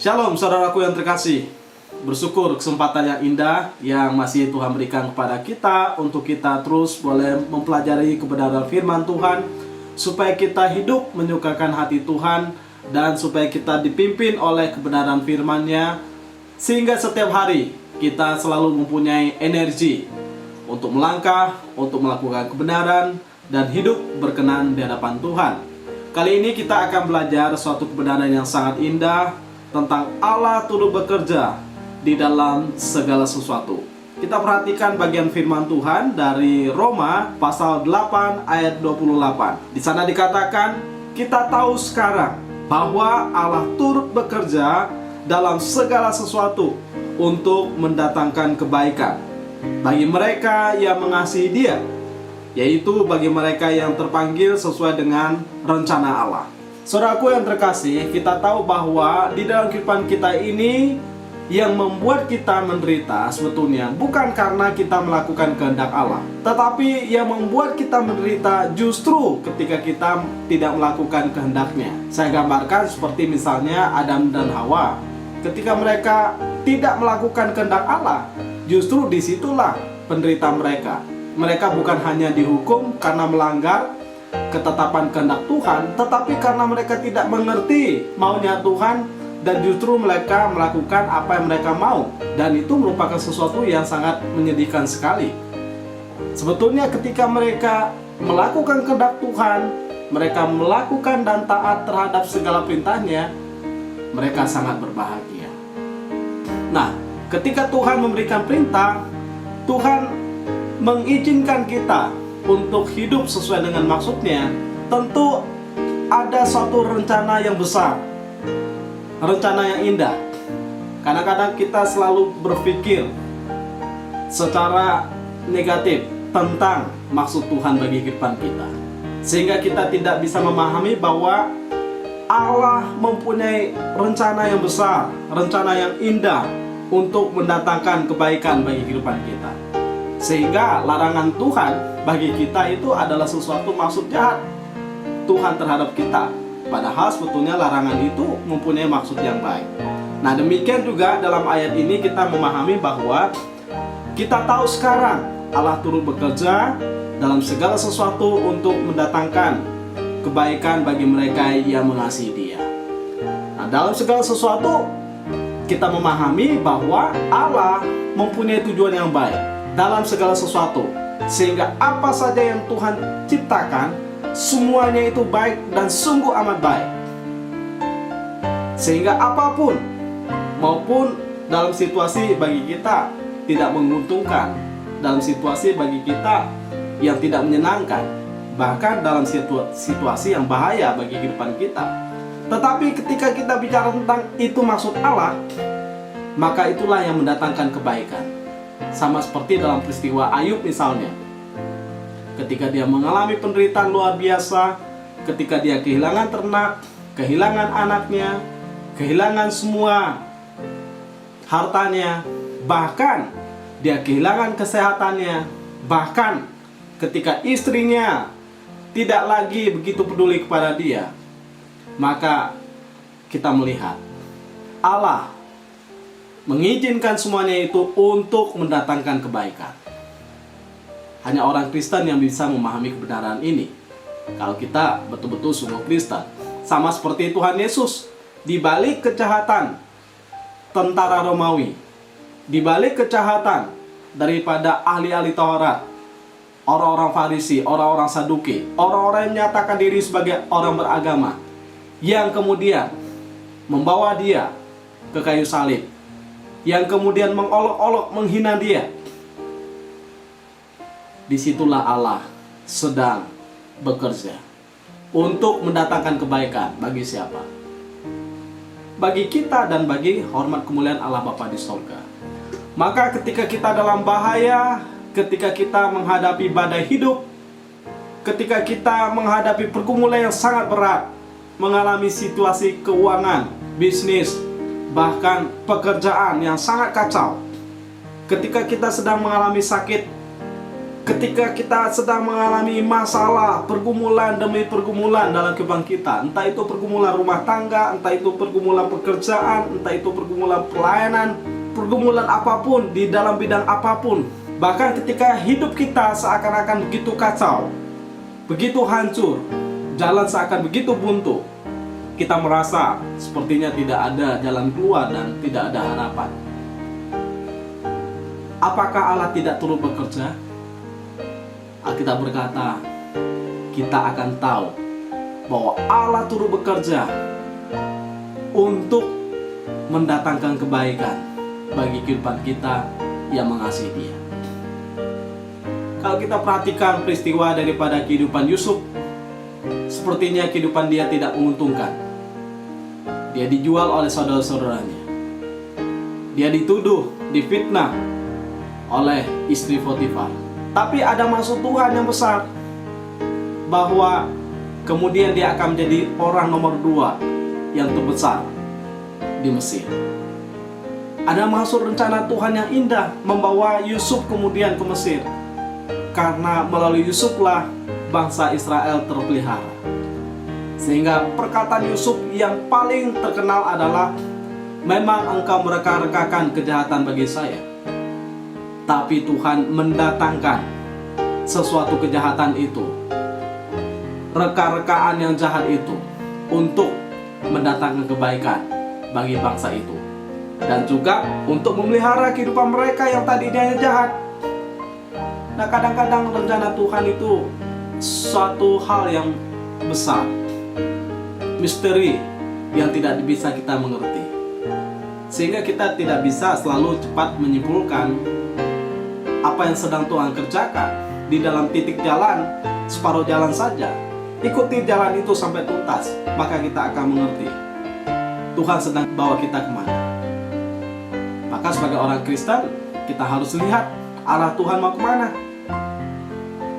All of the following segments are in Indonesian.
Shalom saudaraku yang terkasih. Bersyukur kesempatan yang indah yang masih Tuhan berikan kepada kita untuk kita terus boleh mempelajari kebenaran firman Tuhan, supaya kita hidup menyukakan hati Tuhan dan supaya kita dipimpin oleh kebenaran firman-Nya, sehingga setiap hari kita selalu mempunyai energi untuk melangkah, untuk melakukan kebenaran dan hidup berkenan di hadapan Tuhan. Kali ini kita akan belajar suatu kebenaran yang sangat indah tentang Allah turut bekerja di dalam segala sesuatu. Kita perhatikan bagian firman Tuhan dari Roma pasal 8 ayat 28. Di sana dikatakan, kita tahu sekarang bahwa Allah turut bekerja dalam segala sesuatu untuk mendatangkan kebaikan bagi mereka yang mengasihi Dia, yaitu bagi mereka yang terpanggil sesuai dengan rencana Allah. Saudaraku yang terkasih, kita tahu bahwa di dalam kehidupan kita ini yang membuat kita menderita sebetulnya bukan karena kita melakukan kehendak Allah, tetapi yang membuat kita menderita justru ketika kita tidak melakukan kehendaknya. Saya gambarkan seperti misalnya Adam dan Hawa. Ketika mereka tidak melakukan kehendak Allah, justru disitulah penderitaan mereka. Mereka bukan hanya dihukum karena melanggar ketetapan kehendak Tuhan, tetapi karena mereka tidak mengerti maunya Tuhan dan justru mereka melakukan apa yang mereka mau, dan itu merupakan sesuatu yang sangat menyedihkan sekali. Sebetulnya ketika mereka melakukan kehendak Tuhan, mereka melakukan dan taat terhadap segala perintahnya, mereka sangat berbahagia. Nah, ketika Tuhan memberikan perintah, Tuhan mengizinkan kita untuk hidup sesuai dengan maksudnya, tentu ada suatu rencana yang besar, rencana yang indah. Kadang-kadang kita selalu berpikir secara negatif tentang maksud Tuhan bagi kehidupan kita, sehingga kita tidak bisa memahami bahwa Allah mempunyai rencana yang besar, rencana yang indah untuk mendatangkan kebaikan bagi kehidupan kita. Sehingga larangan Tuhan bagi kita itu adalah sesuatu maksud jahat Tuhan terhadap kita, padahal sebetulnya larangan itu mempunyai maksud yang baik. Nah, demikian juga dalam ayat ini kita memahami bahwa kita tahu sekarang Allah turut bekerja dalam segala sesuatu untuk mendatangkan kebaikan bagi mereka yang mengasihi Dia. Nah, dalam segala sesuatu kita memahami bahwa Allah mempunyai tujuan yang baik dalam segala sesuatu, sehingga apa saja yang Tuhan ciptakan semuanya itu baik dan sungguh amat baik. Sehingga apapun, maupun dalam situasi bagi kita tidak menguntungkan, dalam situasi bagi kita yang tidak menyenangkan, bahkan dalam situasi yang bahaya bagi kehidupan kita, tetapi ketika kita bicara tentang itu maksud Allah, maka itulah yang mendatangkan kebaikan. Sama seperti dalam peristiwa Ayub misalnya, ketika dia mengalami penderitaan luar biasa, ketika dia kehilangan ternak, kehilangan anaknya, kehilangan semua hartanya, bahkan dia kehilangan kesehatannya, bahkan ketika istrinya tidak lagi begitu peduli kepada dia, maka kita melihat Allah mengizinkan semuanya itu untuk mendatangkan kebaikan. Hanya orang Kristen yang bisa memahami kebenaran ini. Kalau kita betul-betul sungguh Kristen, sama seperti Tuhan Yesus, di balik kejahatan tentara Romawi, di balik kejahatan daripada ahli-ahli Taurat, orang-orang Farisi, orang-orang Saduki, orang-orang yang menyatakan diri sebagai orang beragama, yang kemudian membawa Dia ke kayu salib, yang kemudian mengolok-olok menghina Dia, disitulah Allah sedang bekerja untuk mendatangkan kebaikan bagi siapa? Bagi kita dan bagi hormat kemuliaan Allah Bapa di sorga. Maka ketika kita dalam bahaya, ketika kita menghadapi badai hidup, ketika kita menghadapi pergumulan yang sangat berat, mengalami situasi keuangan, bisnis, bahkan pekerjaan yang sangat kacau, ketika kita sedang mengalami sakit, Ketika kita sedang mengalami masalah, pergumulan demi pergumulan dalam kehidupan kita, entah itu pergumulan rumah tangga, entah itu pergumulan pekerjaan, entah itu pergumulan pelayanan, pergumulan apapun di dalam bidang apapun, bahkan ketika hidup kita seakan-akan begitu kacau, begitu hancur, jalan seakan begitu buntu, kita merasa sepertinya tidak ada jalan keluar dan tidak ada harapan. Apakah Allah tidak turut bekerja? Alkitab berkata, kita akan tahu bahwa Allah turut bekerja untuk mendatangkan kebaikan bagi kehidupan kita yang mengasihi Dia. Kalau kita perhatikan peristiwa daripada kehidupan Yusuf, sepertinya kehidupan dia tidak menguntungkan. Dia dijual oleh saudara-saudaranya. Dia dituduh, difitnah oleh istri Potifar. Tapi ada maksud Tuhan yang besar, bahwa kemudian dia akan menjadi orang nomor 2 yang terbesar di Mesir. Ada maksud rencana Tuhan yang indah membawa Yusuf kemudian ke Mesir, karena melalui Yusuflah bangsa Israel terpelihara. Sehingga perkataan Yusuf yang paling terkenal adalah, memang engkau mereka-rekakan kejahatan bagi saya, tapi Tuhan mendatangkan sesuatu kejahatan itu, reka-rekaan yang jahat itu, untuk mendatangkan kebaikan bagi bangsa itu, dan juga untuk memelihara kehidupan mereka yang tadinya jahat. Nah, kadang-kadang rencana Tuhan itu suatu hal yang besar, misteri yang tidak bisa kita mengerti, sehingga kita tidak bisa selalu cepat menyimpulkan apa yang sedang Tuhan kerjakan di dalam titik jalan, separuh jalan saja. Ikuti jalan itu sampai tuntas, maka kita akan mengerti Tuhan sedang bawa kita kemana. Maka sebagai orang Kristen, kita harus lihat arah Tuhan mau kemana.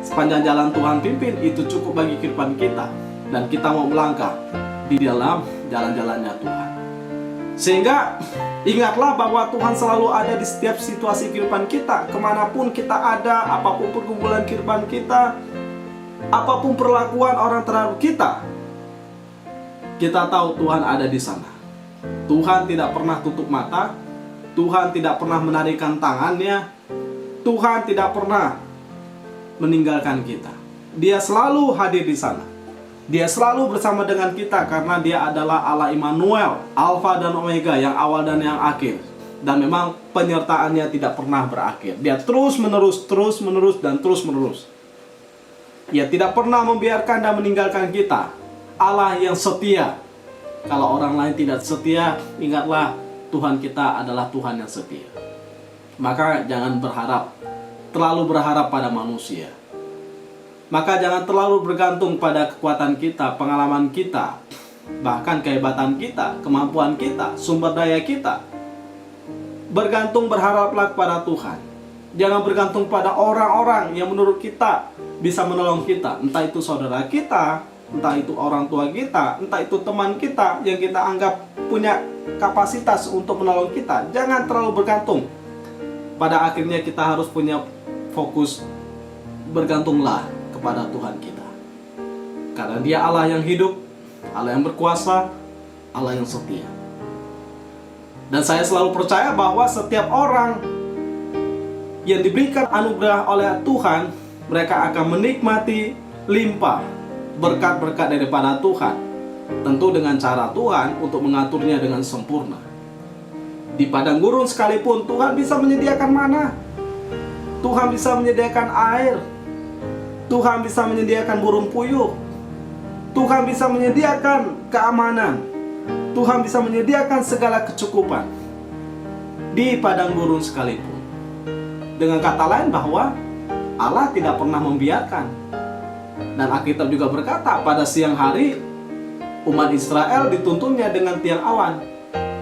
Sepanjang jalan Tuhan pimpin, itu cukup bagi kehidupan kita, dan kita mau melangkah di dalam jalan-jalannya Tuhan. Sehingga ingatlah bahwa Tuhan selalu ada di setiap situasi kehidupan kita. Kemanapun kita ada, apapun pergumulan kehidupan kita, apapun perlakuan orang terhadap kita, kita tahu Tuhan ada di sana. Tuhan tidak pernah tutup mata, Tuhan tidak pernah menarikkan tangannya, Tuhan tidak pernah meninggalkan kita. Dia selalu hadir di sana. Dia selalu bersama dengan kita, karena dia adalah Allah Immanuel, Alfa dan Omega, yang awal dan yang akhir. Dan memang penyertaannya tidak pernah berakhir. Dia terus menerus, dan terus menerus. Dia tidak pernah membiarkan dan meninggalkan kita. Allah yang setia. Kalau orang lain tidak setia, ingatlah Tuhan kita adalah Tuhan yang setia. Maka jangan terlalu berharap pada manusia. Maka jangan terlalu bergantung pada kekuatan kita, pengalaman kita, bahkan kehebatan kita, kemampuan kita, sumber daya kita. Berharaplah kepada Tuhan. Jangan bergantung pada orang-orang yang menurut kita bisa menolong kita. Entah itu saudara kita, entah itu orang tua kita, entah itu teman kita yang kita anggap punya kapasitas untuk menolong kita. Jangan terlalu bergantung. Pada akhirnya kita harus punya fokus, bergantunglah kepada Tuhan kita, karena Dia Allah yang hidup, Allah yang berkuasa, Allah yang setia. Dan saya selalu percaya bahwa setiap orang yang diberikan anugerah oleh Tuhan, mereka akan menikmati limpah berkat-berkat daripada Tuhan, tentu dengan cara Tuhan untuk mengaturnya dengan sempurna. Di padang gurun sekalipun Tuhan bisa menyediakan mana, Tuhan bisa menyediakan air, Tuhan bisa menyediakan burung puyuh, Tuhan bisa menyediakan keamanan, Tuhan bisa menyediakan segala kecukupan di padang gurun sekalipun. Dengan kata lain bahwa Allah tidak pernah membiarkan. Dan Alkitab juga berkata, pada siang hari umat Israel dituntunnya dengan tiang awan,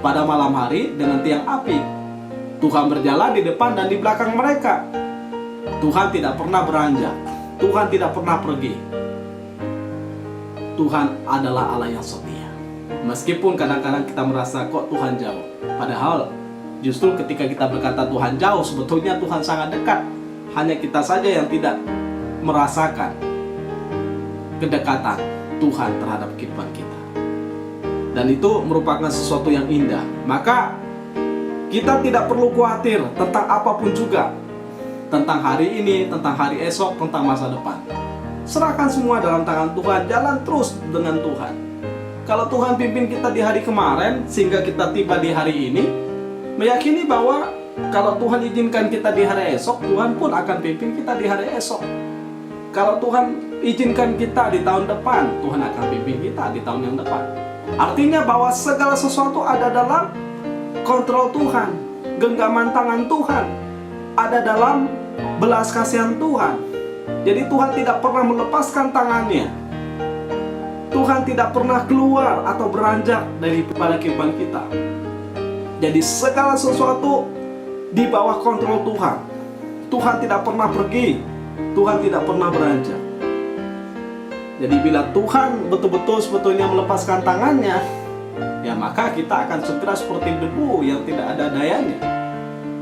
pada malam hari dengan tiang api. Tuhan berjalan di depan dan di belakang mereka. Tuhan tidak pernah beranjak, Tuhan tidak pernah pergi. Tuhan adalah Allah yang setia. Meskipun kadang-kadang kita merasa kok Tuhan jauh, padahal justru ketika kita berkata Tuhan jauh, sebetulnya Tuhan sangat dekat. hanya kita saja yang tidak merasakan kedekatan Tuhan terhadap kehidupan kita. Dan itu merupakan sesuatu yang indah. Maka kita tidak perlu khawatir tentang apapun juga, tentang hari ini, tentang hari esok, tentang masa depan. Serahkan semua dalam tangan Tuhan, jalan terus dengan Tuhan. Kalau Tuhan pimpin kita di hari kemarin sehingga kita tiba di hari ini, meyakini bahwa kalau Tuhan izinkan kita di hari esok, Tuhan pun akan pimpin kita di hari esok. Kalau Tuhan izinkan kita di tahun depan, Tuhan akan pimpin kita di tahun yang depan. Artinya bahwa segala sesuatu ada dalam kontrol Tuhan, genggaman tangan Tuhan, ada dalam belas kasihan Tuhan. Jadi Tuhan tidak pernah melepaskan tangannya. Tuhan tidak pernah keluar atau beranjak daripada kehidupan kita. Jadi segala sesuatu di bawah kontrol Tuhan. Tuhan tidak pernah pergi, Tuhan tidak pernah beranjak. Jadi bila Tuhan betul-betul sebetulnya melepaskan tangannya, ya maka kita akan segera seperti debu yang tidak ada dayanya.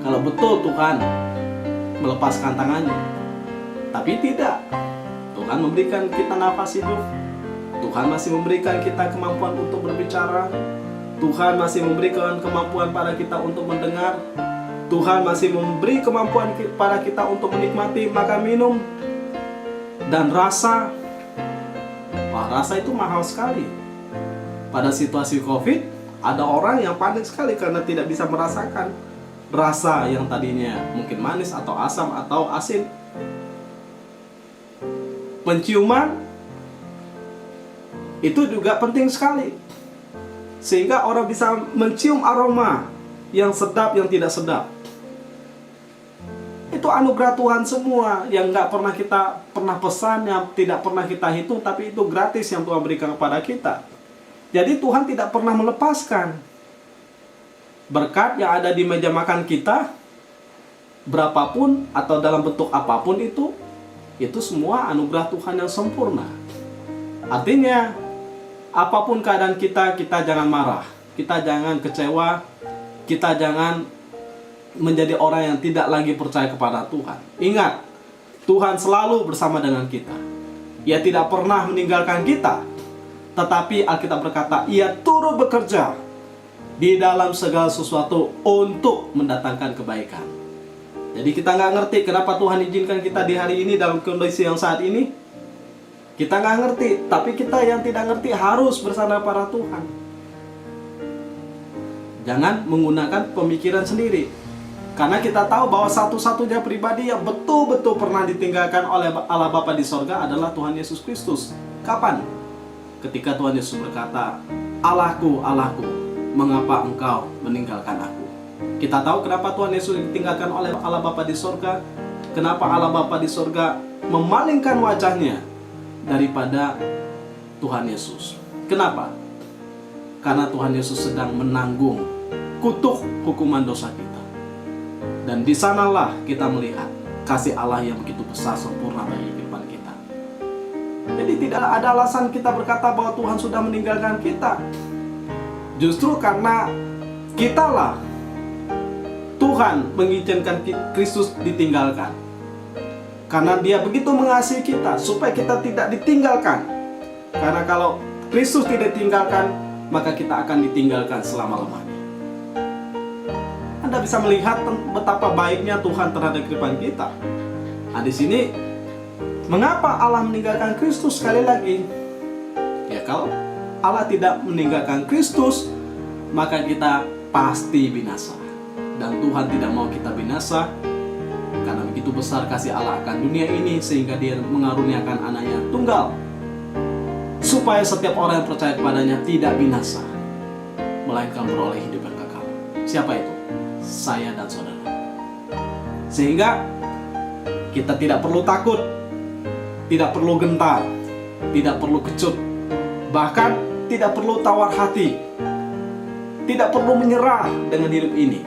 Kalau betul Tuhan melepaskan tangannya. Tapi tidak. Tuhan memberikan kita nafas hidup. Tuhan masih memberikan kita kemampuan untuk berbicara. Tuhan masih memberikan kemampuan pada kita untuk mendengar. Tuhan masih memberi kemampuan pada kita untuk menikmati makan minum dan rasa. Wah, rasa itu mahal sekali. Pada situasi COVID, ada orang yang panik sekali karena tidak bisa merasakan rasa yang tadinya mungkin manis atau asam atau asin. Penciuman itu juga penting sekali, sehingga orang bisa mencium aroma yang sedap, yang tidak sedap. Itu anugerah Tuhan semua, yang nggak pernah kita pesan, yang tidak pernah kita hitung, tapi itu gratis yang Tuhan berikan kepada kita. Jadi Tuhan tidak pernah melepaskan berkat yang ada di meja makan kita, berapapun atau dalam bentuk apapun itu semua anugerah Tuhan yang sempurna. Artinya, apapun keadaan kita, kita jangan marah, kita jangan kecewa, kita jangan menjadi orang yang tidak lagi percaya kepada Tuhan. Ingat, Tuhan selalu bersama dengan kita. Ia tidak pernah meninggalkan kita. Tetapi Alkitab berkata, Ia turut bekerja di dalam segala sesuatu untuk mendatangkan kebaikan. Jadi kita nggak ngerti kenapa Tuhan izinkan kita di hari ini dalam kondisi yang saat ini. Kita nggak ngerti, tapi kita yang tidak ngerti harus bersandar pada Tuhan. Jangan menggunakan pemikiran sendiri. Karena kita tahu bahwa satu-satunya pribadi yang betul-betul pernah ditinggalkan oleh Allah Bapa di sorga adalah Tuhan Yesus Kristus. Kapan? Ketika Tuhan Yesus berkata, Allahku, Allahku, mengapa engkau meninggalkan aku? Kita tahu kenapa Tuhan Yesus ditinggalkan oleh Allah Bapa di sorga. Kenapa Allah Bapa di sorga memalingkan wajahnya daripada Tuhan Yesus. Kenapa? Karena Tuhan Yesus sedang menanggung kutuk hukuman dosa kita. Dan di sanalah kita melihat kasih Allah yang begitu besar sempurna bagi kehidupan kita. Jadi tidak ada alasan kita berkata bahwa Tuhan sudah meninggalkan kita. Justru karena kitalah Tuhan mengizinkan Kristus ditinggalkan. Karena Dia begitu mengasihi kita supaya kita tidak ditinggalkan. Karena kalau Kristus tidak ditinggalkan, maka kita akan ditinggalkan selama-lamanya. Anda bisa melihat betapa baiknya Tuhan terhadap kehidupan kita. Nah, di sini mengapa Allah meninggalkan Kristus? Sekali lagi, ya kalau Allah tidak meninggalkan Kristus, maka kita pasti binasa. Dan Tuhan tidak mau kita binasa, karena begitu besar kasih Allah akan dunia ini, sehingga Dia mengaruniakan anaknya tunggal, supaya setiap orang yang percaya kepadanya tidak binasa, melainkan beroleh hidup yang kekal. Siapa itu? Saya dan saudara. Sehingga kita tidak perlu takut, tidak perlu gentar, tidak perlu kecut, bahkan tidak perlu tawar hati, tidak perlu menyerah dengan hidup ini.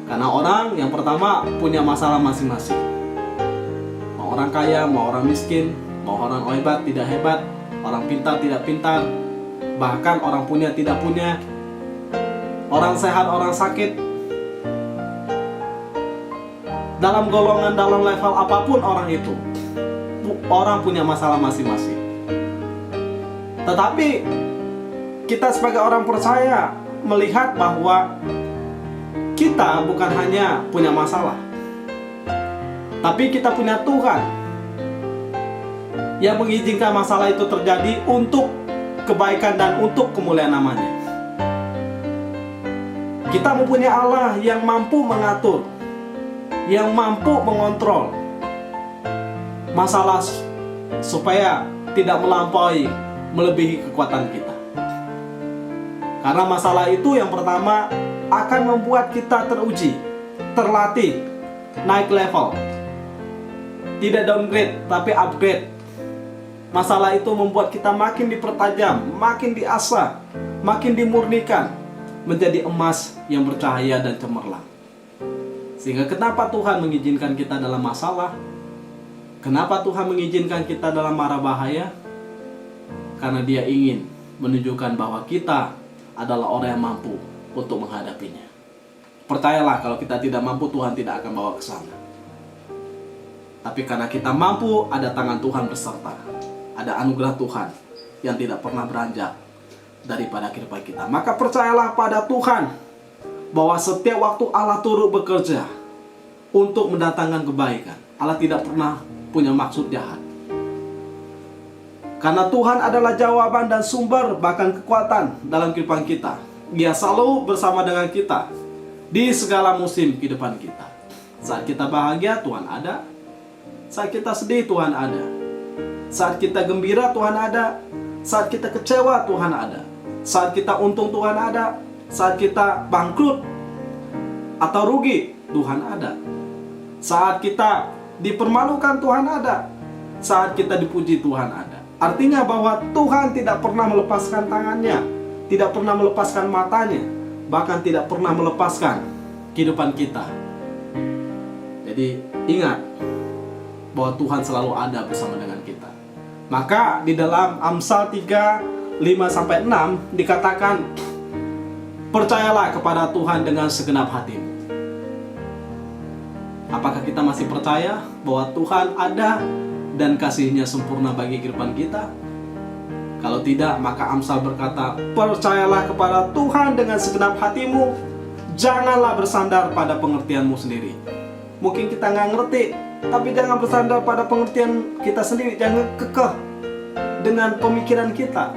Karena orang yang pertama punya masalah masing-masing. Mau orang kaya, mau orang miskin, mau orang hebat, tidak hebat, orang pintar, tidak pintar, bahkan orang punya, tidak punya, orang sehat, orang sakit. dalam golongan, dalam level apapun orang itu, orang punya masalah masing-masing. Tetapi kita sebagai orang percaya melihat bahwa kita bukan hanya punya masalah, tapi kita punya Tuhan yang mengizinkan masalah itu terjadi untuk kebaikan dan untuk kemuliaan namanya. Kita mempunyai Allah yang mampu mengatur, yang mampu mengontrol masalah supaya tidak melebihi kekuatan kita. Karena masalah itu yang pertama akan membuat kita teruji, terlatih, naik level. Tidak downgrade, tapi upgrade. Masalah itu membuat kita makin dipertajam, makin diasah, makin dimurnikan menjadi emas yang bercahaya dan cemerlang. Sehingga kenapa Tuhan mengizinkan kita dalam masalah? Kenapa Tuhan mengizinkan kita dalam mara bahaya? Karena Dia ingin menunjukkan bahwa kita adalah orang yang mampu untuk menghadapinya. Percayalah, kalau kita tidak mampu, Tuhan tidak akan bawa ke sana. Tapi karena kita mampu, ada tangan Tuhan beserta. Ada anugerah Tuhan yang tidak pernah beranjak daripada kehidupan kita. Maka percayalah pada Tuhan bahwa setiap waktu Allah turut bekerja untuk mendatangkan kebaikan. Allah tidak pernah punya maksud jahat. Karena Tuhan adalah jawaban dan sumber bahkan kekuatan dalam kehidupan kita. Dia selalu bersama dengan kita di segala musim kehidupan kita. Saat kita bahagia, Tuhan ada. Saat kita sedih, Tuhan ada. Saat kita gembira, Tuhan ada. Saat kita kecewa, Tuhan ada. Saat kita untung, Tuhan ada. Saat kita bangkrut atau rugi, Tuhan ada. Saat kita dipermalukan, Tuhan ada. Saat kita dipuji, Tuhan ada. Artinya bahwa Tuhan tidak pernah melepaskan tangannya, tidak pernah melepaskan matanya, bahkan tidak pernah melepaskan kehidupan kita. Jadi ingat bahwa Tuhan selalu ada bersama dengan kita. Maka di dalam Amsal 3, 5-6 dikatakan, percayalah kepada Tuhan dengan segenap hatimu. Apakah kita masih percaya bahwa Tuhan ada dan kasih-Nya sempurna bagi kehidupan kita? Kalau tidak, maka Amsal berkata, percayalah kepada Tuhan dengan segenap hatimu. Janganlah bersandar pada pengertianmu sendiri. Mungkin kita nggak ngerti, tapi jangan bersandar pada pengertian kita sendiri. Jangan kekeh dengan pemikiran kita.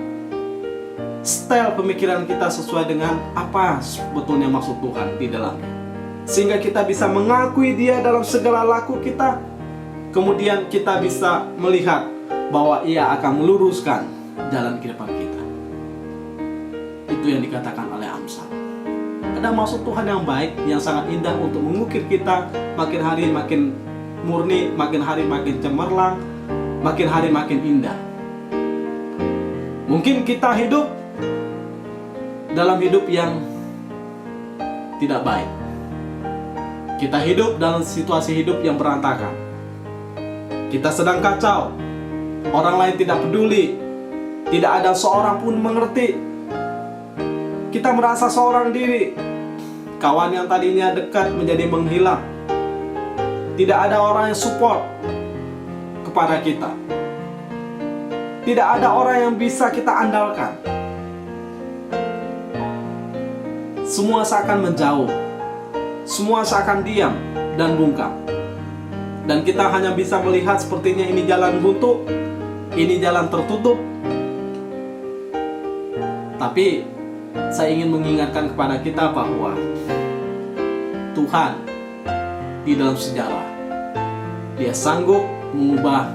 Style pemikiran kita sesuai dengan apa sebetulnya maksud Tuhan di dalamnya. Sehingga kita bisa mengakui Dia dalam segala laku kita. Kemudian kita bisa melihat bahwa Ia akan meluruskan jalan kehidupan kita. Itu yang dikatakan oleh Amsal. Ada maksud Tuhan yang baik, yang sangat indah untuk mengukir kita makin hari makin murni, makin hari makin cemerlang, makin hari makin indah. Mungkin kita hidup dalam hidup yang tidak baik. Kita hidup dalam situasi hidup yang berantakan. Kita sedang kacau. Orang lain tidak peduli. Tidak ada seorang pun mengerti. Kita merasa seorang diri. Kawan yang tadinya dekat menjadi menghilang. Tidak ada orang yang support kepada kita. Tidak ada orang yang bisa kita andalkan. Semua seakan menjauh. Semua seakan diam dan bungkam. Dan kita hanya bisa melihat sepertinya ini jalan buntu, ini jalan tertutup. Tapi saya ingin mengingatkan kepada kita bahwa Tuhan di dalam sejarah, Dia sanggup mengubah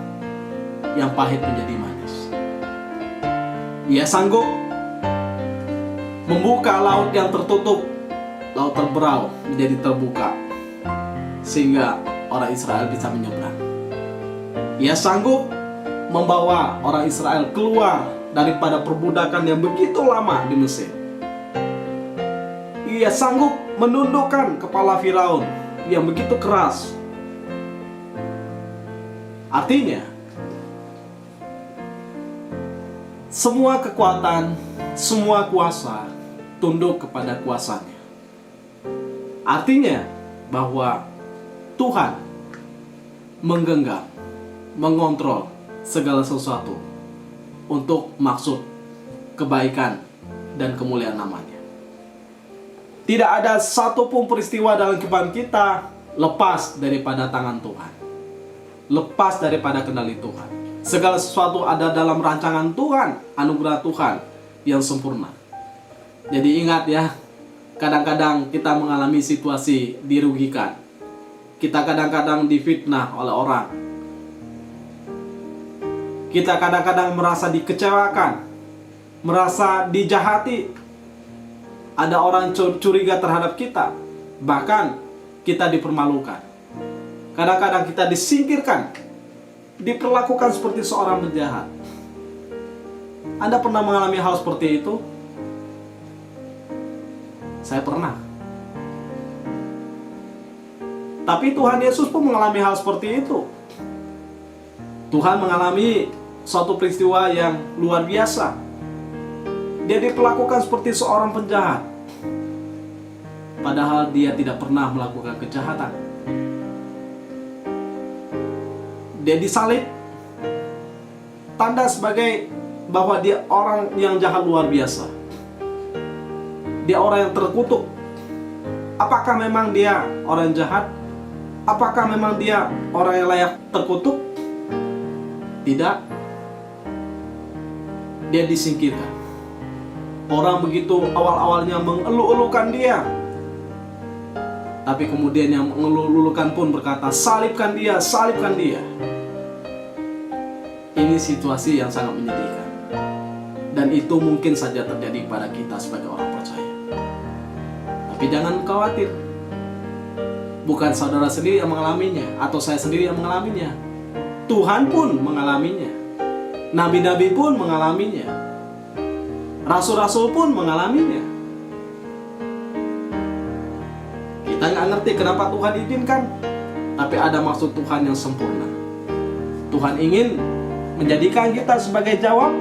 yang pahit menjadi manis. Dia sanggup membuka laut yang tertutup, laut terberau menjadi terbuka, sehingga orang Israel bisa menyeberang. Dia sanggup membawa orang Israel keluar daripada perbudakan yang begitu lama di Mesir. Ia sanggup menundukkan kepala Firaun yang begitu keras. Artinya, semua kekuatan, semua kuasa tunduk kepada kuasanya. Artinya bahwa Tuhan menggenggam, mengontrol segala sesuatu untuk maksud kebaikan dan kemuliaan namanya. Tidak ada satupun peristiwa dalam kehidupan kita lepas daripada tangan Tuhan, lepas daripada kendali Tuhan. Segala sesuatu ada dalam rancangan Tuhan, anugerah Tuhan yang sempurna. Jadi ingat ya, kadang-kadang kita mengalami situasi dirugikan. Kita kadang-kadang difitnah oleh orang. Kita kadang-kadang merasa dikecewakan, merasa dijahati. Ada orang curiga terhadap kita, bahkan kita dipermalukan. Kadang-kadang kita disingkirkan, diperlakukan seperti seorang penjahat. Anda pernah mengalami hal seperti itu? Saya pernah. Tapi Tuhan Yesus pun mengalami hal seperti itu. Tuhan mengalami suatu peristiwa yang luar biasa. Dia diperlakukan seperti seorang penjahat, padahal dia tidak pernah melakukan kejahatan. Dia disalib, tanda sebagai bahwa dia orang yang jahat luar biasa. Dia orang yang terkutuk. Apakah memang dia orang jahat? Apakah memang dia orang yang layak terkutuk? Tidak. Dia disingkirkan. Orang begitu awal-awalnya mengeluh-elukan dia, tapi kemudian yang mengeluh-elukan pun berkata, salibkan dia, salibkan dia. Ini situasi yang sangat menyedihkan. Dan itu mungkin saja terjadi pada kita sebagai orang percaya. Tapi jangan khawatir. Bukan saudara sendiri yang mengalaminya, atau saya sendiri yang mengalaminya. Tuhan pun mengalaminya. Nabi-nabi pun mengalaminya. Rasul-rasul pun mengalaminya. Kita nggak ngerti kenapa Tuhan izinkan, tapi ada maksud Tuhan yang sempurna. Tuhan ingin menjadikan kita sebagai jawab,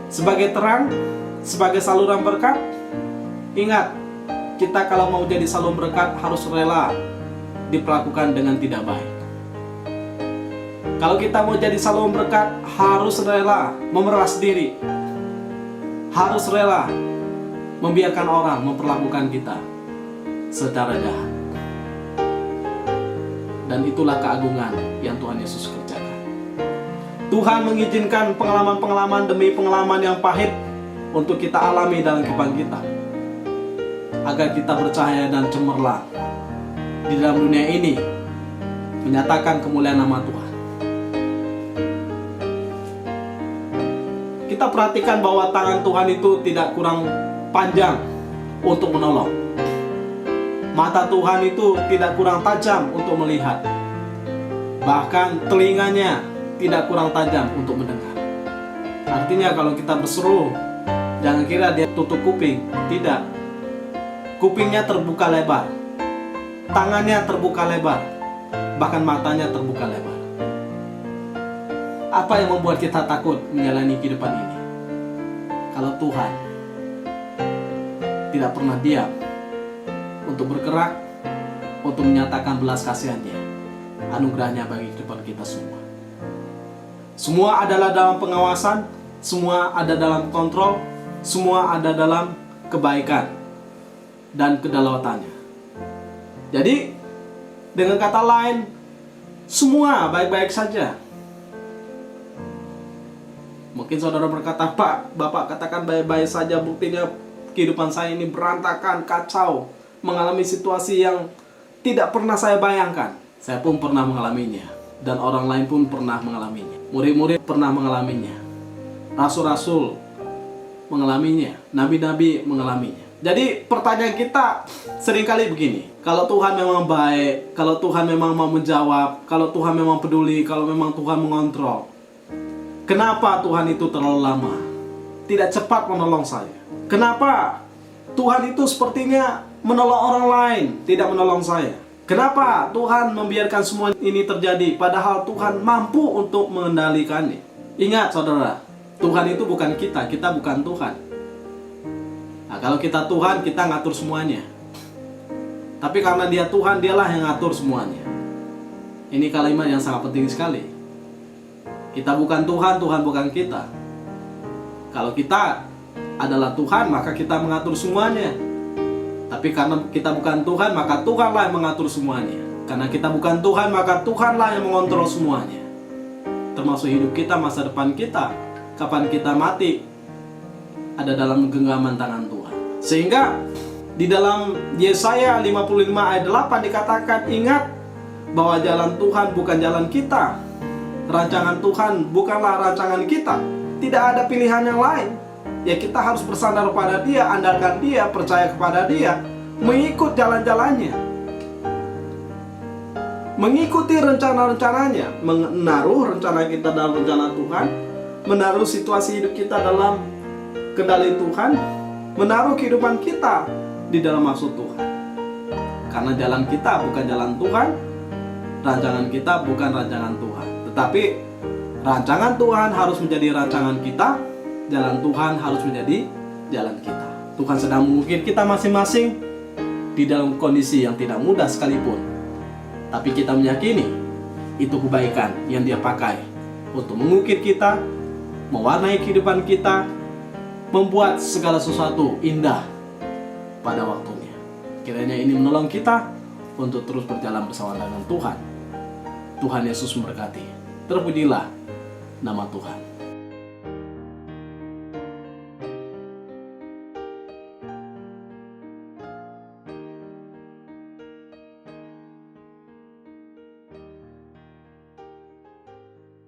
sebagai terang, sebagai saluran berkat. Ingat, kita kalau mau jadi saluran berkat harus rela diperlakukan dengan tidak baik. Kalau kita mau jadi saluran berkat harus rela memeras diri, harus rela membiarkan orang memperlakukan kita secara jahat. Dan itulah keagungan yang Tuhan Yesus kerjakan. Tuhan mengizinkan pengalaman-pengalaman demi pengalaman yang pahit untuk kita alami dalam kehidupan kita, agar kita bercahaya dan cemerlang di dalam dunia ini, menyatakan kemuliaan nama Tuhan. Kita perhatikan bahwa tangan Tuhan itu tidak kurang panjang untuk menolong. Mata Tuhan itu tidak kurang tajam untuk melihat. Bahkan telinganya tidak kurang tajam untuk mendengar. Artinya kalau kita berseru, jangan kira dia tutup kuping. Tidak. Kupingnya terbuka lebar, tangannya terbuka lebar, bahkan matanya terbuka lebar. Apa yang membuat kita takut menjalani kehidupan ini? Kalau Tuhan tidak pernah diam untuk bergerak, untuk menyatakan belas kasihannya, anugerahnya bagi kehidupan kita semua. Semua adalah dalam pengawasan, semua ada dalam kontrol, semua ada dalam kebaikan dan kedaulatannya. Jadi dengan kata lain, semua baik-baik saja. Mungkin saudara berkata, Pak, Bapak katakan baik-baik saja, buktinya kehidupan saya ini berantakan, kacau, mengalami situasi yang tidak pernah saya bayangkan. Saya pun pernah mengalaminya, dan orang lain pun pernah mengalaminya. Murid-murid pernah mengalaminya, rasul-rasul mengalaminya, nabi-nabi mengalaminya. Jadi pertanyaan kita seringkali begini, kalau Tuhan memang baik, kalau Tuhan memang mau menjawab, kalau Tuhan memang peduli, kalau memang Tuhan mengontrol, kenapa Tuhan itu terlalu lama, tidak cepat menolong saya? Kenapa Tuhan itu sepertinya menolong orang lain, tidak menolong saya? Kenapa Tuhan membiarkan semua ini terjadi, padahal Tuhan mampu untuk mengendalikannya? Ingat saudara, Tuhan itu bukan kita, kita bukan Tuhan. Nah, kalau kita Tuhan, kita ngatur semuanya. Tapi karena dia Tuhan, dialah yang ngatur semuanya. Ini kalimat yang sangat penting sekali. Kita bukan Tuhan, Tuhan bukan kita. Kalau kita adalah Tuhan, maka kita mengatur semuanya. Tapi karena kita bukan Tuhan, maka Tuhanlah yang mengatur semuanya. Karena kita bukan Tuhan, maka Tuhanlah yang mengontrol semuanya. Termasuk hidup kita, masa depan kita, kapan kita mati, ada dalam genggaman tangan Tuhan. Sehingga di dalam Yesaya 55 ayat 8 dikatakan, ingat bahwa jalan Tuhan bukan jalan kita. Rancangan Tuhan bukanlah rancangan kita. Tidak ada pilihan yang lain. Ya kita harus bersandar pada Dia, andalkan Dia, percaya kepada Dia, mengikut jalan-jalannya, mengikuti rencana-rencananya, menaruh rencana kita dalam rencana Tuhan, menaruh situasi hidup kita dalam kendali Tuhan, menaruh kehidupan kita di dalam maksud Tuhan. Karena jalan kita bukan jalan Tuhan, rancangan kita bukan rancangan Tuhan. Tetapi rancangan Tuhan harus menjadi rancangan kita, jalan Tuhan harus menjadi jalan kita. Tuhan sedang mengukir kita masing-masing di dalam kondisi yang tidak mudah sekalipun. Tapi kita meyakini itu kebaikan yang Dia pakai untuk mengukir kita, mewarnai kehidupan kita, membuat segala sesuatu indah pada waktunya. Kiranya ini menolong kita untuk terus berjalan bersama dengan Tuhan. Tuhan Yesus memberkati. Terpujilah nama Tuhan.